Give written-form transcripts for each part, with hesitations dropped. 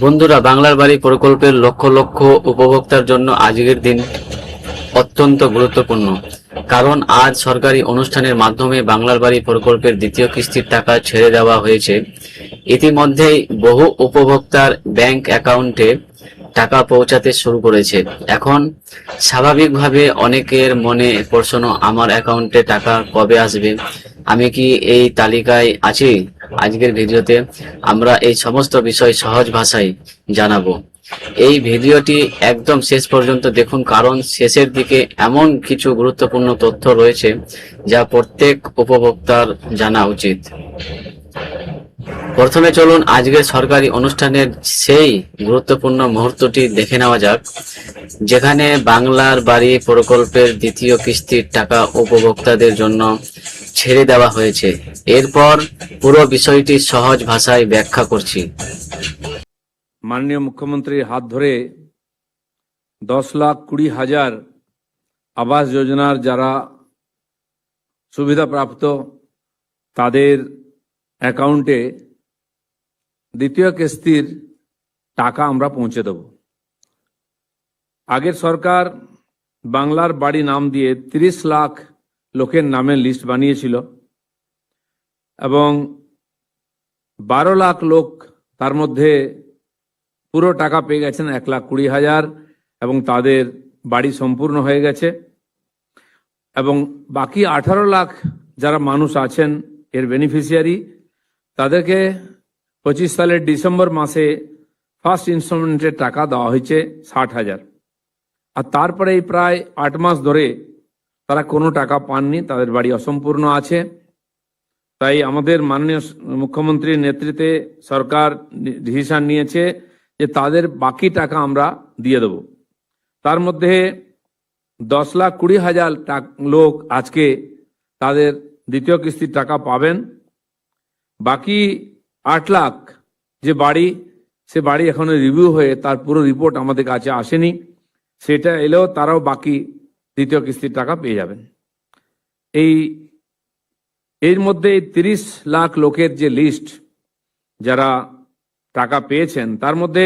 বন্ধুরা, বাংলার বাড়ি প্রকল্পের লক্ষ লক্ষ উপভোক্তার জন্য আজকের দিন অত্যন্ত গুরুত্বপূর্ণ। কারণ আজ সরকারি অনুষ্ঠানের মাধ্যমে বাংলার বাড়ি প্রকল্পের দ্বিতীয় কিস্তির টাকা ছেড়ে দেওয়া হয়েছে। ইতিমধ্যেই বহু উপভোক্তার ব্যাংক অ্যাকাউন্টে টাকা পৌঁছাতে শুরু করেছে। এখন স্বাভাবিকভাবে অনেকের মনে প্রশ্ন, আমার অ্যাকাউন্টে টাকা কবে আসবে, আমি কি এই তালিকায় আছি? আজকের ভিডিওতে আমরা এই সমস্ত বিষয় সহজ ভাষায় জানাবো। এই ভিডিওটি একদম শেষ পর্যন্ত দেখুন, কারণ শেষের দিকে এমন কিছু গুরুত্বপূর্ণ তথ্য রয়েছে যা প্রত্যেক উপভোক্তার জানা উচিত। প্রথমে চলুন আজকের সরকারি অনুষ্ঠানের সেই গুরুত্বপূর্ণ মুহূর্তটি দেখে নেওয়া যাক, যেখানে বাংলার বাড়ি প্রকল্পের দ্বিতীয় কিস্তির টাকা উপভোক্তাদের জন্য ছেড়ে দেওয়া হয়েছে। এরপর পুরো বিষয়টি সহজ ভাষায় ব্যাখ্যা করছি। মাননীয় মুখ্যমন্ত্রীর হাত ধরে 10,20,000 আবাস যোজনার যারা সুবিধাপ্রাপ্ত তাদের অ্যাকাউন্টে দ্বিতীয় কিস্তির টাকা আমরা পৌঁছে দেব। আগের সরকার বাংলার বাড়ি নাম দিয়ে 30 লাখ লোকের নামের লিস্ট বানিয়েছিল এবং 12 লাখ লোক তার মধ্যে পুরো টাকা পেয়ে গেছেন, 1,20,000, এবং তাদের বাড়ি সম্পূর্ণ হয়ে গেছে। এবং বাকি 18 লাখ যারা মানুষ আছেন এর বেনিফিশিয়ারি, তাদেরকে 25 সালের ডিসেম্বর মাসে ফার্স্ট ইনস্টলমেন্টের টাকা দেওয়া হয়েছে 60,000। আর তারপরে এই প্রায় 8 মাস ধরে তারা কোনো টাকা পাননি, তাদের বাড়ি অসম্পূর্ণ আছে। তাই আমাদের মাননীয় মুখ্যমন্ত্রীর নেতৃত্বে সরকার ডিসিশন নিয়েছে যে তাদের বাকি টাকা আমরা দিয়ে দেব। তার মধ্যে 10,20,000 লোক আজকে তাদের দ্বিতীয় কিস্তির টাকা পাবেন। বাকি 8 লাখ যে বাড়ি, সে বাড়ি এখনো রিভিউ হয়ে তার পুরো রিপোর্ট আমাদের কাছে আসেনি, সেটা এলেও তারাও বাকি দ্বিতীয় কিস্তির টাকা পেয়ে যাবেন। এর মধ্যে 30 লাখ লোকের যে লিস্ট যারা টাকা পেয়েছেন, তার মধ্যে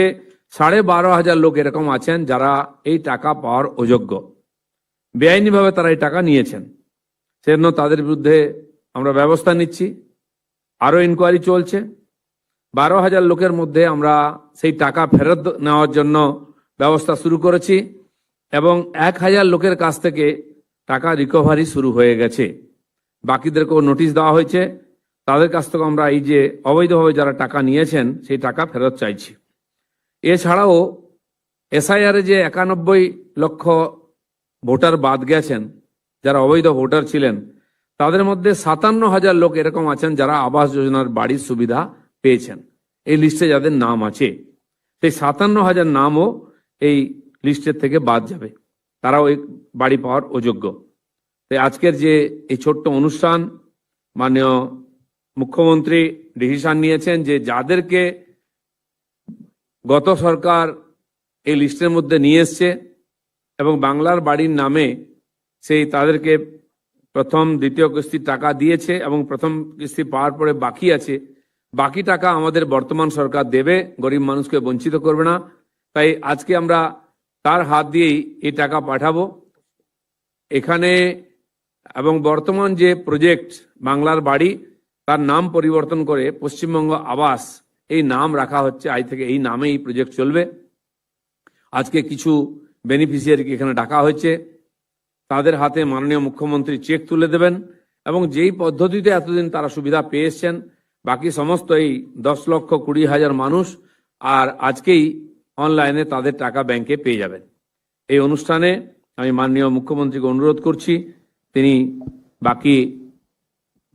12,500 লোক এরকম আছেন যারা এই টাকা পাওয়ার অযোগ্য, বেআইনিভাবে তারা এই টাকা নিয়েছেন। সেজন্য তাদের বিরুদ্ধে আমরা ব্যবস্থা নিচ্ছি, আরও ইনকোয়ারি চলছে। 12,000 লোকের মধ্যে আমরা সেই টাকা ফেরত নেওয়ার জন্য ব্যবস্থা শুরু করেছি এবং 1,000 লোকের কাছ থেকে টাকা রিকভারি শুরু হয়ে গেছে। বাকিদেরকেও নোটিশ দেওয়া হয়েছে, তাদের কাছ থেকে আমরা এই যে অবৈধভাবে যারা টাকা নিয়েছেন সেই টাকা ফেরত চাইছি। এছাড়াও এসআইআর যে 91 লক্ষ ভোটার বাদ গেছেন, যারা অবৈধ ভোটার ছিলেন, তাদের মধ্যে 57,000 লোক এরকম আছেন যারা আবাস যোজনার বাড়ির সুবিধা পেয়েছেন। এই লিস্টে যাদের নাম আছে, সেই 57,000 নামও এই লিস্টের থেকে বাদ যাবে, তারাও এই বাড়ি পাওয়ার অযোগ্য। তাই আজকের যে এই ছোট্ট অনুষ্ঠান, মাননীয় মুখ্যমন্ত্রী ডিসিশন নিয়েছেন যে যাদেরকে গত সরকার এই লিস্টের মধ্যে নিয়ে এসছে এবং বাংলার বাড়ির নামে সেই তাদেরকে প্রথম দ্বিতীয় কিস্তির টাকা দিয়েছে এবং প্রথম কিস্তি পাওয়ার পরে বাকি আছে, বাকি টাকা আমাদের বর্তমান সরকার দেবে, গরিব মানুষকে বঞ্চিত করবে না। তাই আজকে আমরা তার হাত দিয়েই এই টাকা পাঠাবো এখানে। এবং বর্তমান যে প্রজেক্ট বাংলার বাড়ি, তার নাম পরিবর্তন করে পশ্চিমবঙ্গ আবাস এই নাম রাখা হচ্ছে। আজ থেকে এই নামে এই প্রজেক্ট চলবে। আজকে কিছু বেনিফিশিয়ারিকে এখানে ডাকা হয়েছে, তাদের হাতে মাননীয় মুখ্যমন্ত্রী চেক তুলে দেবেন এবং যেই পদ্ধতিতে এতদিন তারা সুবিধা পেয়ে এসছেন, বাকি সমস্ত এই 10,20,000 মানুষ আর আজকেই অনলাইনে তাদের টাকা ব্যাংকে পেয়ে যাবেন। এই অনুষ্ঠানে আমি মাননীয় মুখ্যমন্ত্রীকে অনুরোধ করছি, তিনি বাকি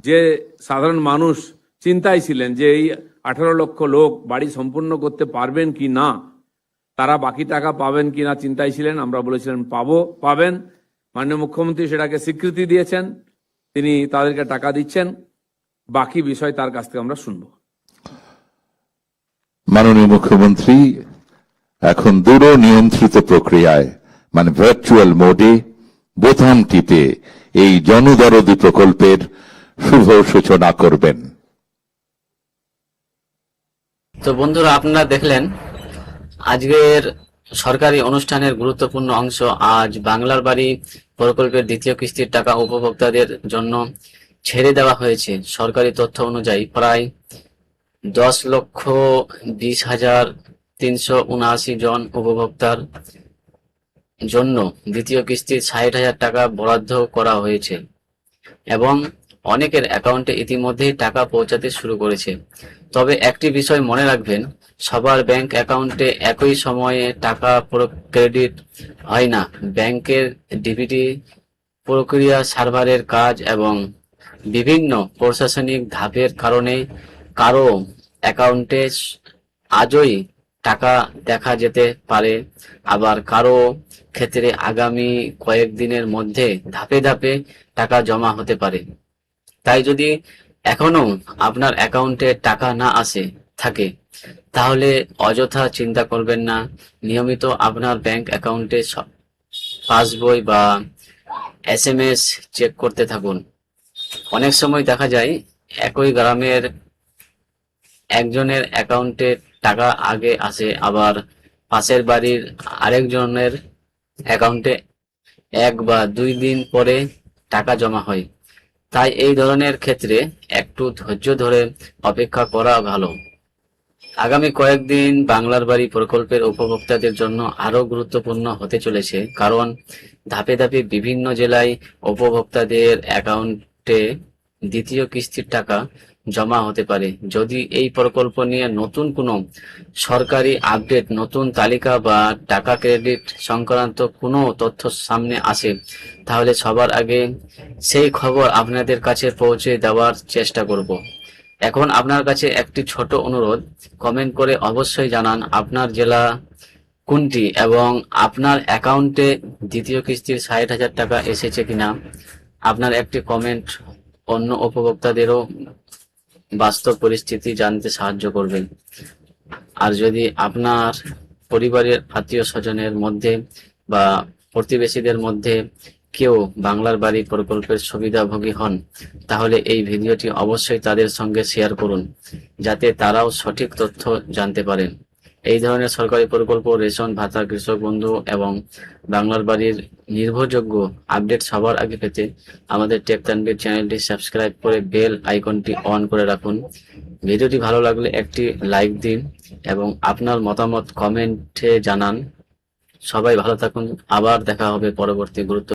যে সাধারণ মানুষ চিন্তায় ছিলেন যে এই 18 লক্ষ লোক বাড়ি সম্পূর্ণ করতে পারবেন কি না, তারা বাকি টাকা পাবেন কিনা চিন্তায় ছিলেন। আমরা বলেছিলেন পাবেন। মাননীয় মুখ্যমন্ত্রী সেটাকে স্বীকৃতি দিয়েছেন, তিনি তাদেরকে টাকা দিচ্ছেন। বাকি বিষয় তার কাছ থেকে আমরা শুনবো। মাননীয় মুখ্যমন্ত্রী এখন দূর নিয়ন্ত্রিত প্রক্রিয়ায় মানে ভার্চুয়াল মোডে বোতাম টিপে এই জনদরদি প্রকল্পের শুভ সূচনা করবেন। তো বন্ধুরা, আপনারা দেখলেন আজকের সরকারি অনুষ্ঠানের গুরুত্বপূর্ণ অংশ। আজ বাংলার বাড়ি প্রকল্পের দ্বিতীয় কিস্তির টাকা উপভোক্তাদের জন্য ছেড়ে দেওয়া হয়েছে। সরকারি তথ্য অনুযায়ী প্রায় 10,20,379 জন উপভোক্তার জন্য দ্বিতীয় কিস্তির 60,000 টাকা বরাদ্দ করা হয়েছে এবং অনেকের অ্যাকাউন্টে ইতিমধ্যেই টাকা পৌঁছাতে শুরু করেছে। তবে একটি বিষয় মনে রাখবেন, সবার ব্যাংক অ্যাকাউন্টে একই সময়ে টাকা ক্রেডিট হয় না। ব্যাংকের ডিবিটি প্রক্রিয়া, সার্ভারের কাজ এবং বিভিন্ন প্রশাসনিক ধাপের কারণে কারো অ্যাকাউন্টে আজই টাকা দেখা যেতে পারে, আবার কারো ক্ষেত্রে আগামী কয়েকদিনের মধ্যে ধাপে ধাপে টাকা জমা হতে পারে। তাই যদি এখনো আপনার অ্যাকাউন্টে টাকা না আসে থাকে, তাহলে অযথা চিন্তা করবেন না। নিয়মিত আপনার ব্যাংক অ্যাকাউন্টে পাসবই বা এসএমএস চেক করতে থাকুন। অনেক সময় দেখা যায় একই গ্রামের একজনের অ্যাকাউন্টে টাকা আগে আসে, আবার পাশের বাড়ির আরেকজনের অ্যাকাউন্টে 1 বা 2 দিন পরে টাকা জমা হয়। তাই এই ধরনের ক্ষেত্রে একটু ধৈর্য ধরে অপেক্ষা করা ভালো। আগামী কয়েকদিন বাংলার বাড়ি প্রকল্পের উপভোক্তাদের জন্য আরো গুরুত্বপূর্ণ হতে চলেছে, কারণ ধাপে ধাপে বিভিন্ন জেলায় উপভোক্তাদের অ্যাকাউন্টে দ্বিতীয় কিস্তির টাকা জমা হতে পারে। যদি এই প্রকল্প নিয়ে নতুন কোনো সরকারি আপডেট, নতুন তালিকা বা টাকা ক্রেডিট সংক্রান্ত কোনো তথ্য সামনে আসে, তাহলে সবার আগে সেই খবর আপনাদের কাছে পৌঁছে দেওয়ার চেষ্টা করব। এখন আপনার কাছে একটি ছোট অনুরোধ, কমেন্ট করে অবশ্যই জানান আপনার জেলা কোনটি এবং আপনার অ্যাকাউন্টে দ্বিতীয় কিস্তির 60,000 টাকা এসেছে কিনা। আপনার একটি কমেন্ট অন্য উপভোক্তাদেরও বাস্তব পরিস্থিতি জানতে সাহায্য করবে। আর যদি আপনার পরিবারের আত্মীয় স্বজনের মধ্যে বা প্রতিবেশীদের মধ্যে কেউ বাংলার বাড়ি প্রকল্পের সুবিধাভোগী হন, তাহলে এই ভিডিওটি অবশ্যই তাদের সঙ্গে শেয়ার করুন, যাতে তারাও সঠিক তথ্য জানতে পারেন। এই ধরনের সরকারি প্রকল্প, রেশন ভাতা, কৃষক বন্ধু এবং বাংলার বাড়ির নির্ভরযোগ্য আপডেট সবার আগে পেতে আমাদের টেক তানভীর চ্যানেলটি সাবস্ক্রাইব করে বেল আইকনটি অন করে রাখুন। ভিডিওটি ভালো লাগলে একটি লাইক দিন এবং আপনার মতামত কমেন্টে জানান। সবাই ভালো থাকুন। আবার দেখা হবে পরবর্তী গুরুত্ব